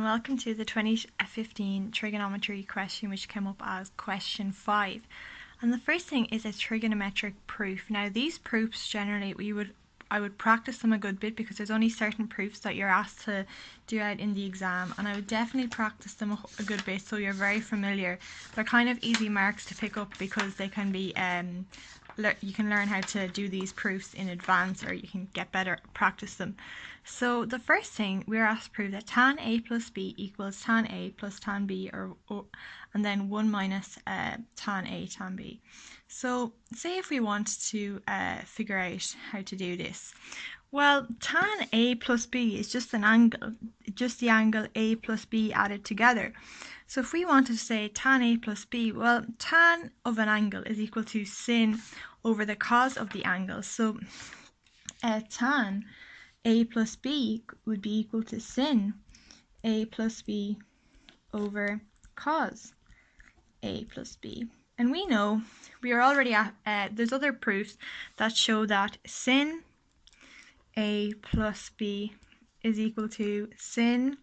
welcome to the 2015 trigonometry question, which came up as question 5. And the first thing is a trigonometric proof. Now these proofs generally I would practice them a good bit because there's only certain proofs that you're asked to do out in the exam, and I would definitely practice them a good bit so you're very familiar. They're kind of easy marks to pick up because they can be you can learn how to do these proofs in advance, or you can get better at practice them. So the first thing, we're asked to prove that tan A plus B equals tan A plus tan B, and then 1 minus tan A tan B. So say if we want to figure out how to do this. Well, tan A plus B is just an angle, just the angle A plus B added together. So if we wanted to say tan A plus B, well, tan of an angle is equal to sin over the cos of the angle. So tan A plus B would be equal to sin A plus B over cos A plus B. And we know, we are already at, there's other proofs that show that sin A plus B is equal to sin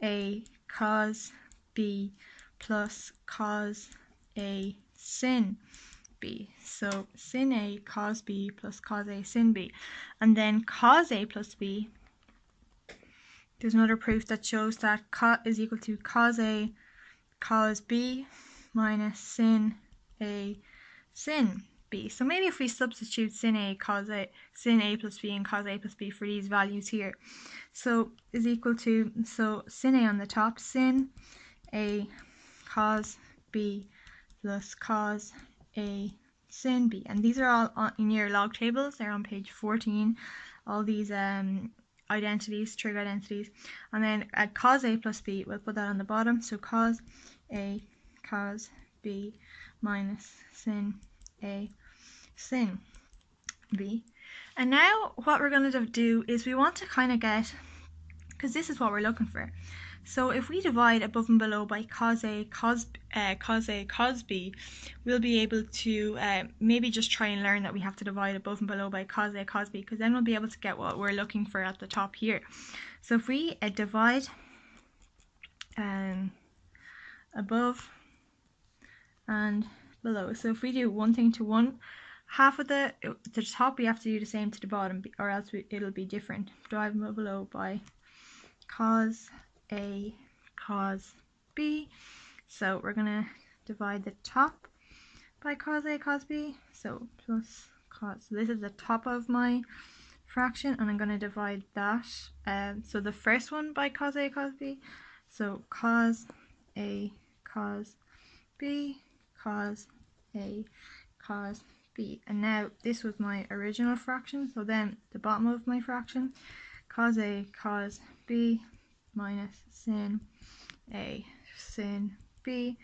A cos B plus cos A sin B. So sin A cos B plus cos A sin B. And then cos A plus B, there's another proof that shows that cos is equal to cos A cos B minus sin A sin B. So maybe if we substitute sin A plus B and cos A plus B for these values here, so is equal to, so sin A on the top, sin A cos B plus cos A sin B. And these are all in your log tables. They're on page 14, all these identities, trig identities. And then at cos A plus B, we'll put that on the bottom. So cos A cos B minus sin A sin B. And now what we're going to do is we want to kind of get, because this is what we're looking for. So if we divide above and below by cos A cos B, we'll be able to maybe just try and learn that we have to divide above and below by cos A cos B, because then we'll be able to get what we're looking for at the top here. So if we divide above and below, so if we do one thing to one, half of the top, we have to do the same to the bottom, or else it'll be different. Divide above below by cos A cos B. So we're going to divide the top by cos A cos B. So plus cos. So this is the top of my fraction, and I'm going to divide that. So the first one by cos A cos B. So cos A cos B cos A cos B. And now this was my original fraction. So then the bottom of my fraction, cos A cos B minus sin A sin B.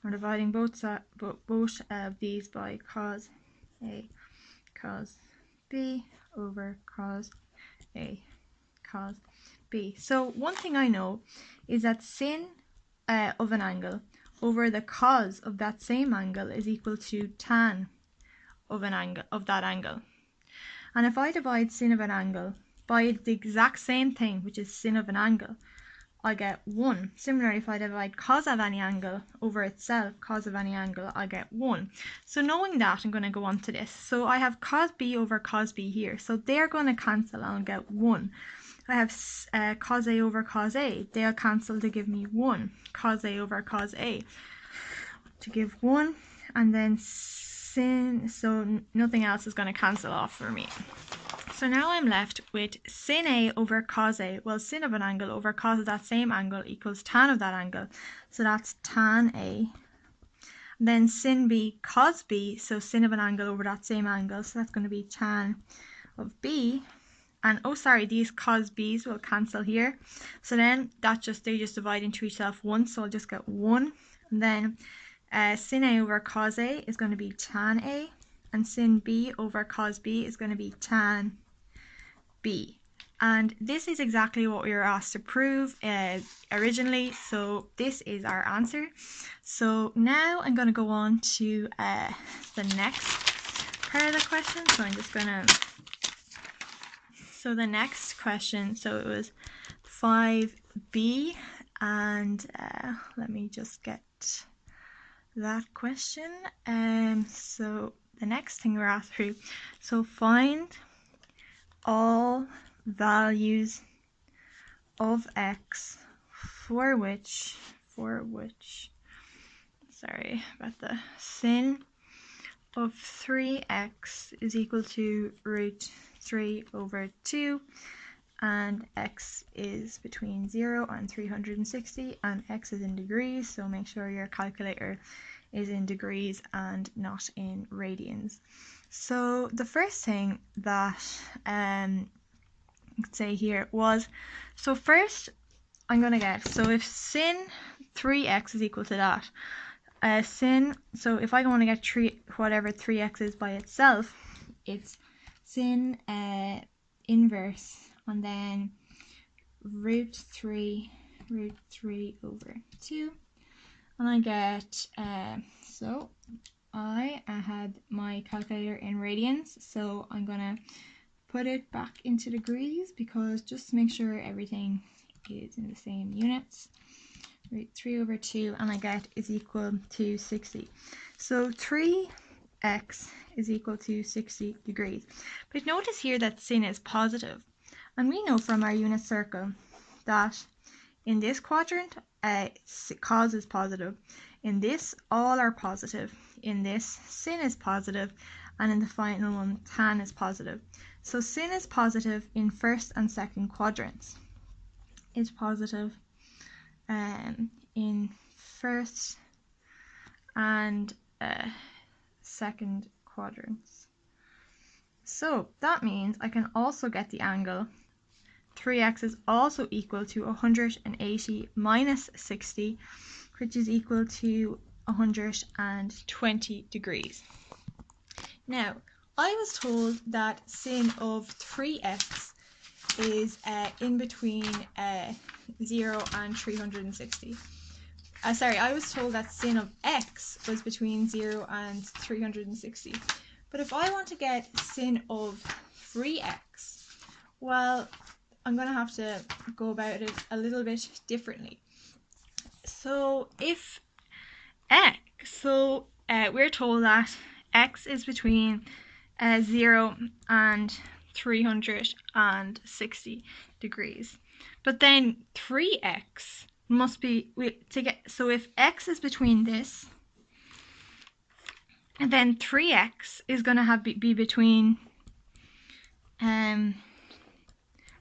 I'm dividing both of these by cos A cos B over cos A cos B. So one thing I know is that sin of an angle over the cos of that same angle is equal to tan of an angle, of that angle. And if I divide sin of an angle by the exact same thing, which is sin of an angle, I get 1. Similarly, if I divide cos of any angle over itself, cos of any angle, I get 1. So knowing that, I'm going to go on to this. So I have cos B over cos B here. So they're going to cancel and I'll get 1. I have cos A over cos A. They'll cancel to give me 1. Cos A over cos A to give 1. And then sin, so nothing else is going to cancel off for me. So now I'm left with sin A over cos A. Well, sin of an angle over cos of that same angle equals tan of that angle. So that's tan A. And then sin B cos B. So sin of an angle over that same angle. So that's going to be tan of B. And oh, sorry, these cos B's will cancel here. So then they just divide into each other once. So I'll just get 1. And then sin A over cos A is going to be tan A. And sin B over cos B is going to be tan B. And this is exactly what we were asked to prove originally, so this is our answer. So now I'm going to go on to the next part of the question. So I'm just going to, so the next question, so it was 5B, And let me just get that question. So the next thing we're asked through, so find all values of x for which sorry about the sin of 3x is equal to root 3 over 2, and x is between 0 and 360, and x is in degrees, so make sure your calculator is in degrees and not in radians. So the first thing that I could say here was, so first I'm going to get, so if sin 3x is equal to that, so if I want to get whatever 3x is by itself, it's sin inverse and then root 3 over 2, and I get, so I had my calculator in radians, so I'm gonna put it back into degrees because just to make sure everything is in the same units. Root 3 over 2, and I get is equal to 60. So 3x is equal to 60 degrees. But notice here that sin is positive. And we know from our unit circle that in this quadrant, cos is positive. In this, all are positive. In this, sin is positive. And in the final one, tan is positive. So sin is positive in first and second quadrants. It's positive in first and second quadrants. So that means I can also get the angle 3x is also equal to 180 minus 60, which is equal to 120 degrees. Now, I was told that sin of 3x is in between 0 and 360. Sorry, I was told that sin of x was between 0 and 360. But if I want to get sin of 3x, well, I'm going to have to go about it a little bit differently. So if we're told that x is between 0 and 360 degrees. But then 3x must be, so if x is between this, and then 3x is going to be between, we're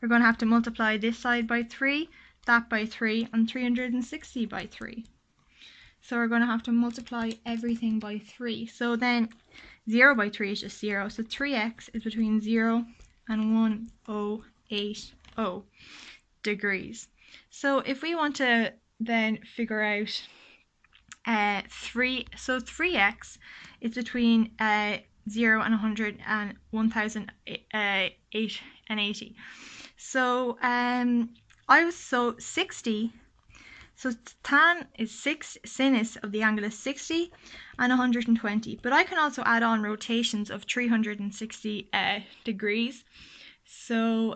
going to have to multiply this side by 3, that by 3, and 360 by 3. So we're going to have to multiply everything by 3. So then 0 by 3 is just 0. So 3x is between 0 and 1080 degrees. So if we want to then figure out 3x is between 0 and 100 and 1080. So so 60. So tan is sin is of the angle is 60 and 120. But I can also add on rotations of 360 degrees. So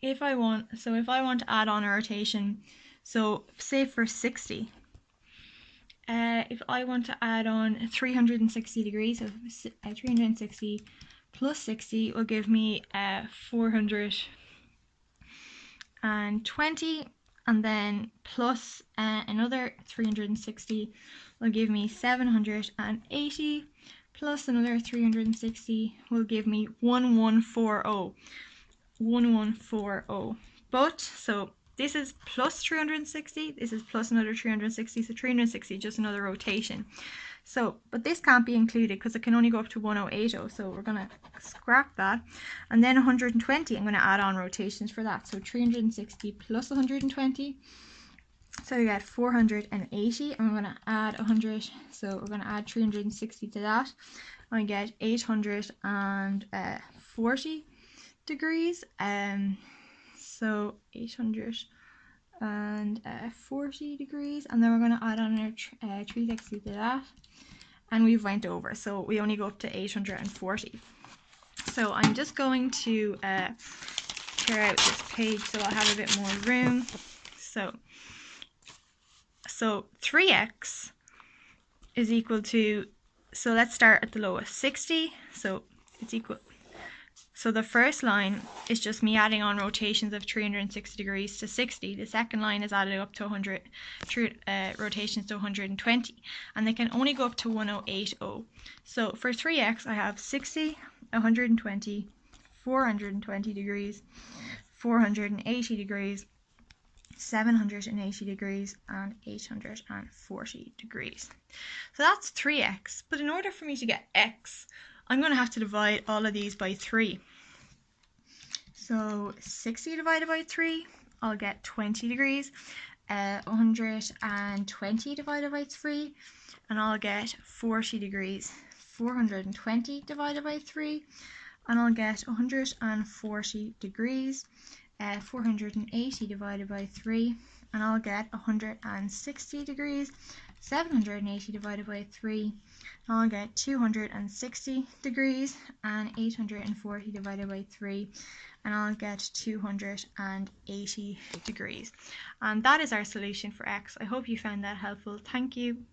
if I want to add on a rotation, so say for 60, if I want to add on 360 degrees, so 360 plus 60 will give me 420, and then plus another 360 will give me 780, plus another 360 will give me 1140. But so this is plus 360, this is plus another 360, so 360 just another rotation. So, but this can't be included because it can only go up to 1080, so we're going to scrap that. And then 120, I'm going to add on rotations for that. So 360 plus 120, so we get 480, and we're going to add 100, so we're going to add 360 to that, and we get 840 degrees. So 840 degrees, and then we're going to add on our 360 to that, and we've went over, so we only go up to 840. So I'm just going to clear out this page so I'll have a bit more room. So 3x is equal to, so let's start at the lowest, 60. So it's equal. So the first line is just me adding on rotations of 360 degrees to 60. The second line is added up to 100 rotations to 120, and they can only go up to 1080. So for 3x I have 60, 120, 420 degrees, 480 degrees, 780 degrees, and 840 degrees. So that's 3x, but in order for me to get x, I'm going to have to divide all of these by 3. So 60 divided by 3, I'll get 20 degrees. 120 divided by 3, and I'll get 40 degrees. 420 divided by 3, and I'll get 140 degrees. 480 divided by 3, and I'll get 160 degrees. 780 divided by 3, I'll get 260 degrees, and 840 divided by 3, and I'll get 280 degrees. And that is our solution for x. I hope you found that helpful. Thank you.